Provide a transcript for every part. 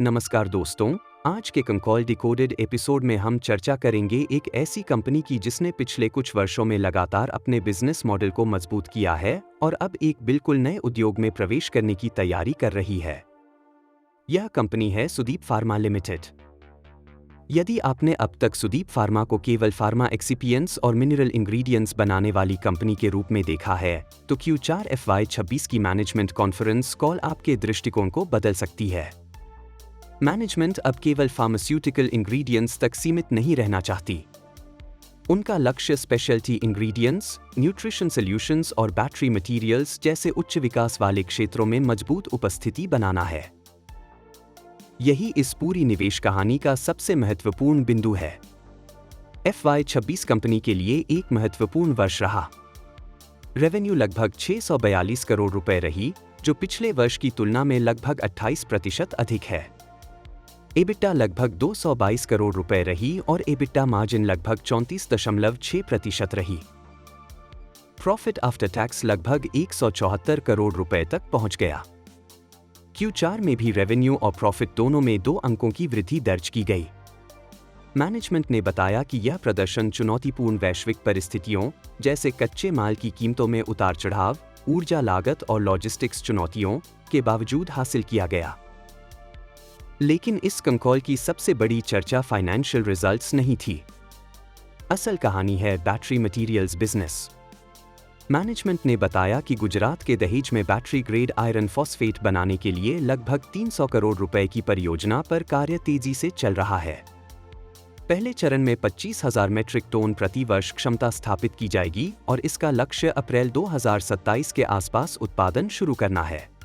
नमस्कार दोस्तों, आज के कंकॉल डिकोडेड एपिसोड में हम चर्चा करेंगे एक ऐसी कंपनी की जिसने पिछले कुछ वर्षों में लगातार अपने बिजनेस मॉडल को मजबूत किया है और अब एक बिल्कुल नए उद्योग में प्रवेश करने की तैयारी कर रही है। यह कंपनी है सुदीप फार्मा लिमिटेड। यदि आपने अब तक सुदीप फार्मा को केवल फार्मा एक्सिपिएंट्स और मिनरल इंग्रेडिएंट्स बनाने वाली कंपनी के रूप में देखा है, तो Q4 FY26 की मैनेजमेंट कॉन्फ्रेंस कॉल आपके दृष्टिकोण को बदल सकती है। मैनेजमेंट अब केवल फार्मास्यूटिकल इंग्रेडिएंट्स तक सीमित नहीं रहना चाहती। उनका लक्ष्य स्पेशलिटी इंग्रेडिएंट्स, न्यूट्रिशन सॉल्यूशंस और बैटरी मटेरियल्स जैसे उच्च विकास वाले क्षेत्रों में मजबूत उपस्थिति बनाना है। यही इस पूरी निवेश कहानी का सबसे महत्वपूर्ण बिंदु है। FY26 कंपनी के लिए एक महत्वपूर्ण वर्ष रहा। रेवेन्यू लगभग 642 करोड़ रुपए रही, जो पिछले वर्ष की तुलना में लगभग 28% अधिक है। एबिटा लगभग 222 करोड़ रुपए रही और एबिटा मार्जिन लगभग 34.6% रही। प्रॉफिट आफ्टर टैक्स लगभग 174 करोड़ रुपए तक पहुंच गया। Q4 में भी रेवेन्यू और प्रॉफिट दोनों में 2 अंकों की वृद्धि दर्ज की गई। मैनेजमेंट ने बताया कि यह प्रदर्शन चुनौतीपूर्ण वैश्विक परिस्थितियों जैसे कच्चे माल की कीमतों में उतार चढ़ाव, ऊर्जा लागत और लॉजिस्टिक्स चुनौतियों के बावजूद हासिल किया गया। लेकिन इस कंकॉल की सबसे बड़ी चर्चा फाइनेंशियल रिजल्ट्स नहीं थी। असल कहानी है बैटरी मटेरियल्स बिजनेस। मैनेजमेंट ने बताया कि गुजरात के दहेज में बैटरी ग्रेड आयरन फॉस्फेट बनाने के लिए लगभग 300 करोड़ रुपए की परियोजना पर कार्य तेजी से चल रहा है। पहले चरण में 25,000 मीट्रिक टन प्रति वर्ष क्षमता स्थापित की जाएगी और इसका लक्ष्य अप्रैल 2027 के आसपास उत्पादन शुरू करना है।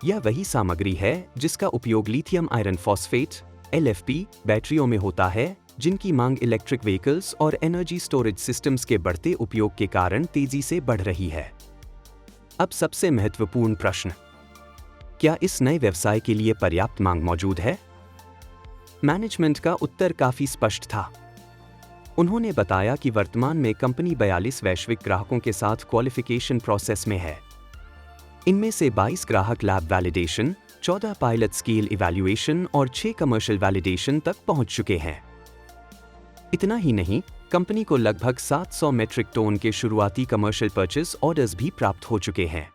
यह वही सामग्री है जिसका उपयोग लिथियम आयरन फॉस्फेट (LFP) बैटरियों में होता है, जिनकी मांग इलेक्ट्रिक व्हीकल्स और एनर्जी स्टोरेज सिस्टम्स के बढ़ते उपयोग के कारण तेजी से बढ़ रही है। अब सबसे महत्वपूर्ण प्रश्न, क्या इस नए व्यवसाय के लिए पर्याप्त मांग मौजूद है? मैनेजमेंट का उत्तर काफी स्पष्ट था। उन्होंने बताया कि वर्तमान में कंपनी 42 वैश्विक ग्राहकों के साथ क्वालिफिकेशन प्रोसेस में है। इनमें से 22 ग्राहक lab validation, 14 pilot scale evaluation और 6 कमर्शियल वैलिडेशन तक पहुंच चुके हैं। इतना ही नहीं, कंपनी को लगभग 700 मीट्रिक टन के शुरुआती कमर्शियल परचेज ऑर्डर्स भी प्राप्त हो चुके हैं।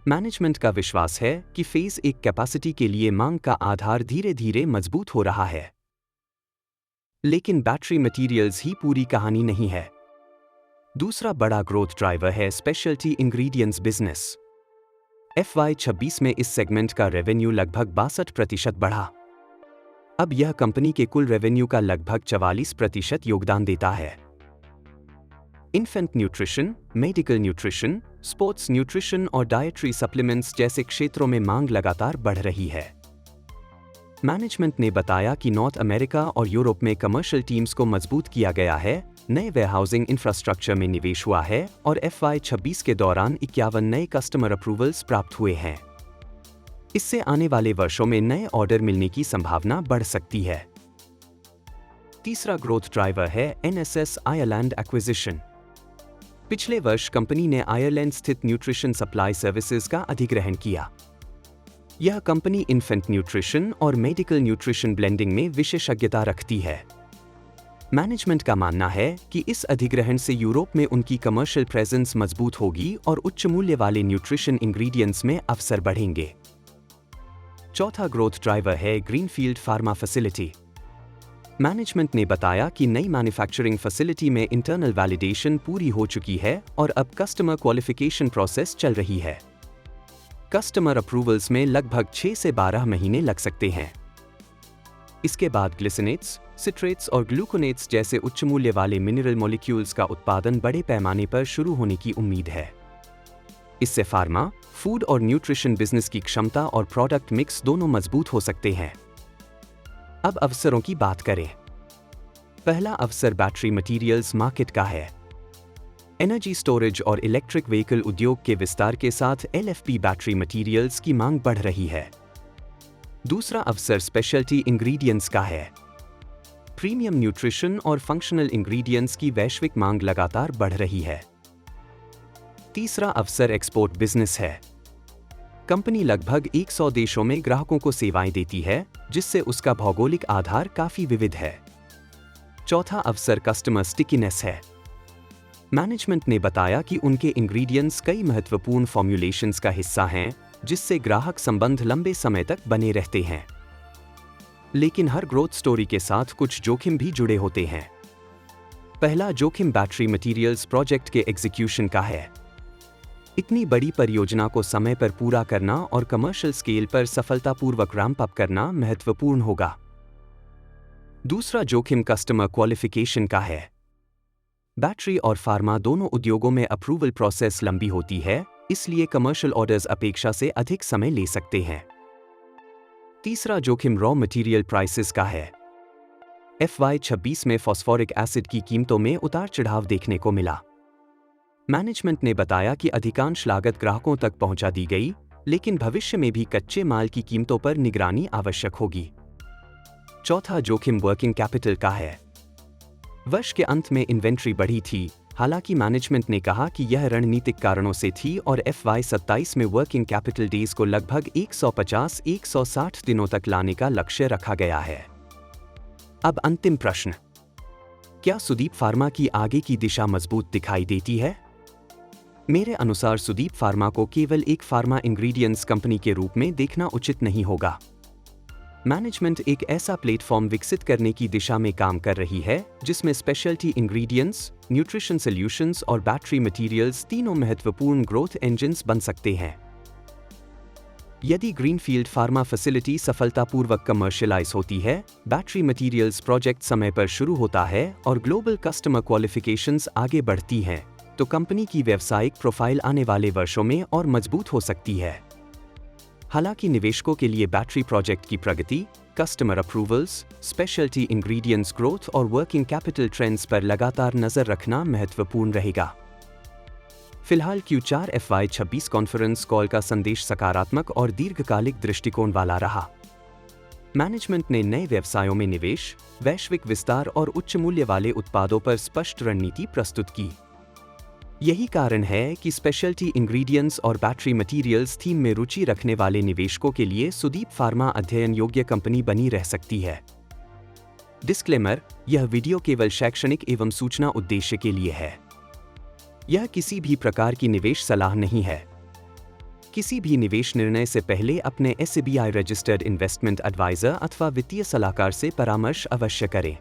मैनेजमेंट का विश्वास है कि फेज 1 कैपेसिटी के लिए मांग का आधार धीरे धीरे मजबूत हो रहा है। लेकिन बैटरी मटेरियल्स ही पूरी कहानी नहीं है। दूसरा बड़ा ग्रोथ ड्राइवर है स्पेशलिटी इंग्रेडिएंट्स बिजनेस। FY26 में इस सेगमेंट का रेवेन्यू लगभग 62% बढ़ा। अब यह कंपनी के कुल रेवेन्यू का लगभग 44% योगदान देता है। Infant nutrition, medical nutrition, sports nutrition और डाइटरी सप्लीमेंट्स जैसे क्षेत्रों में मांग लगातार बढ़ रही है। मैनेजमेंट ने बताया कि नॉर्थ अमेरिका और यूरोप में कमर्शियल टीम्स को मजबूत किया गया है, नए वेयरहाउसिंग इंफ्रास्ट्रक्चर में निवेश हुआ है और FY26 के दौरान 51 नए कस्टमर अप्रूवल्स प्राप्त हुए हैं। इससे आने वाले वर्षों में नए ऑर्डर मिलने की संभावना बढ़ सकती है। तीसरा ग्रोथ ड्राइवर है NSS आयरलैंड एक्विजिशन। पिछले वर्ष कंपनी ने आयरलैंड स्थित न्यूट्रिशन सप्लाई सर्विसेज का अधिग्रहण किया। यह कंपनी इन्फेंट न्यूट्रिशन और मेडिकल न्यूट्रिशन ब्लेंडिंग में विशेषज्ञता रखती है। मैनेजमेंट का मानना है कि इस अधिग्रहण से यूरोप में उनकी कमर्शियल प्रेजेंस मजबूत होगी और उच्च मूल्य वाले न्यूट्रिशन इंग्रेडिएंट्स में अवसर बढ़ेंगे। चौथा ग्रोथ ड्राइवर है ग्रीनफील्ड फार्मा फैसिलिटी। मैनेजमेंट ने बताया कि नई मैन्युफैक्चरिंग फैसिलिटी में इंटरनल वैलिडेशन पूरी हो चुकी है और अब कस्टमर क्वालिफिकेशन प्रोसेस चल रही है। कस्टमर अप्रूवल्स में लगभग 6 से 12 महीने लग सकते हैं। इसके बाद ग्लिसनेट्स, सिट्रेट्स और ग्लूकोनेट्स जैसे उच्च मूल्य वाले मिनरल मॉलिक्यूल्स का उत्पादन बड़े पैमाने पर शुरू होने की उम्मीद है। इससे फार्मा, फूड और न्यूट्रिशन बिजनेस की क्षमता और प्रोडक्ट मिक्स दोनों मजबूत हो सकते हैं। अब अवसरों की बात करें। पहला अवसर बैटरी मटेरियल्स मार्केट का है। एनर्जी स्टोरेज और इलेक्ट्रिक व्हीकल उद्योग के विस्तार के साथ LFP बैटरी मटेरियल्स की मांग बढ़ रही है। दूसरा अवसर स्पेशलिटी इंग्रेडिएंट्स का है। प्रीमियम न्यूट्रिशन और फंक्शनल इंग्रेडिएंट्स की वैश्विक मांग लगातार बढ़ रही है। तीसरा अवसर एक्सपोर्ट बिजनेस है। कंपनी लगभग 100 देशों में ग्राहकों को सेवाएं देती है, जिससे उसका भौगोलिक आधार काफी विविध है। चौथा अवसर कस्टमर स्टिकीनेस है। मैनेजमेंट ने बताया कि उनके इंग्रेडिएंट्स कई महत्वपूर्ण फॉर्म्युलेशंस का हिस्सा हैं, जिससे ग्राहक संबंध लंबे समय तक बने रहते हैं। लेकिन हर ग्रोथ स्टोरी के साथ कुछ जोखिम भी जुड़े होते हैं। पहला जोखिम बैटरी मटेरियल्स प्रोजेक्ट के एग्जीक्यूशन का है। इतनी बड़ी परियोजना को समय पर पूरा करना और कमर्शियल स्केल पर सफलतापूर्वक रैंप अप करना महत्वपूर्ण होगा। दूसरा जोखिम कस्टमर क्वालिफिकेशन का है। बैटरी और फार्मा दोनों उद्योगों में अप्रूवल प्रोसेस लंबी होती है, इसलिए कमर्शियल ऑर्डर्स अपेक्षा से अधिक समय ले सकते हैं। तीसरा जोखिम रॉ मटेरियल प्राइसेस का है। FY26 में फॉस्फोरिक एसिड की कीमतों में उतार चढ़ाव देखने को मिला। मैनेजमेंट ने बताया कि अधिकांश लागत ग्राहकों तक पहुंचा दी गई, लेकिन भविष्य में भी कच्चे माल की कीमतों पर निगरानी आवश्यक होगी। चौथा जोखिम वर्किंग कैपिटल का है। वर्ष के अंत में इन्वेंट्री बढ़ी थी, हालांकि मैनेजमेंट ने कहा कि यह रणनीतिक कारणों से थी और FY27 में वर्किंग कैपिटल डेज को लगभग 150-160 दिनों तक लाने का लक्ष्य रखा गया है। अब अंतिम प्रश्न, क्या सुदीप फार्मा की आगे की दिशा मजबूत दिखाई देती है? मेरे अनुसार सुदीप फार्मा को केवल एक फार्मा इंग्रेडिएंट्स कंपनी के रूप में देखना उचित नहीं होगा। मैनेजमेंट एक ऐसा प्लेटफॉर्म विकसित करने की दिशा में काम कर रही है जिसमें स्पेशलिटी इंग्रेडिएंट्स, न्यूट्रिशन सॉल्यूशंस और बैटरी मटेरियल्स तीनों महत्वपूर्ण ग्रोथ इंजन्स बन सकते हैं। यदि ग्रीनफील्ड फार्मा फैसिलिटी सफलतापूर्वक कमर्शियलाइज होती है, बैटरी मटेरियल्स प्रोजेक्ट समय पर शुरू होता है और ग्लोबल कस्टमर क्वालिफिकेशंस आगे बढ़ती हैं, तो कंपनी की व्यावसायिक प्रोफाइल आने वाले वर्षों में और मजबूत हो सकती है। हालांकि निवेशकों के लिए बैटरी प्रोजेक्ट की प्रगति, customer approvals, speciality ingredients growth और वर्किंग कैपिटल ट्रेंड्स पर लगातार नजर रखना महत्वपूर्ण रहेगा। फिलहाल Q4 FY26 कॉन्फ्रेंस कॉल का संदेश सकारात्मक और दीर्घकालिक दृष्टिकोण वाला रहा। मैनेजमेंट ने नए व्यवसायों में निवेश, वैश्विक विस्तार और उच्च मूल्य वाले उत्पादों पर स्पष्ट रणनीति प्रस्तुत की। यही कारण है कि स्पेशलिटी इंग्रेडिएंट्स और बैटरी मटेरियल्स थीम में रुचि रखने वाले निवेशकों के लिए सुदीप फार्मा अध्ययन योग्य कंपनी बनी रह सकती है। डिस्क्लेमर, यह वीडियो केवल शैक्षणिक एवं सूचना उद्देश्य के लिए है। यह किसी भी प्रकार की निवेश सलाह नहीं है। किसी भी निवेश निर्णय से पहले अपने SEBI रजिस्टर्ड इन्वेस्टमेंट एडवाइजर अथवा वित्तीय सलाहकार से परामर्श अवश्य करें।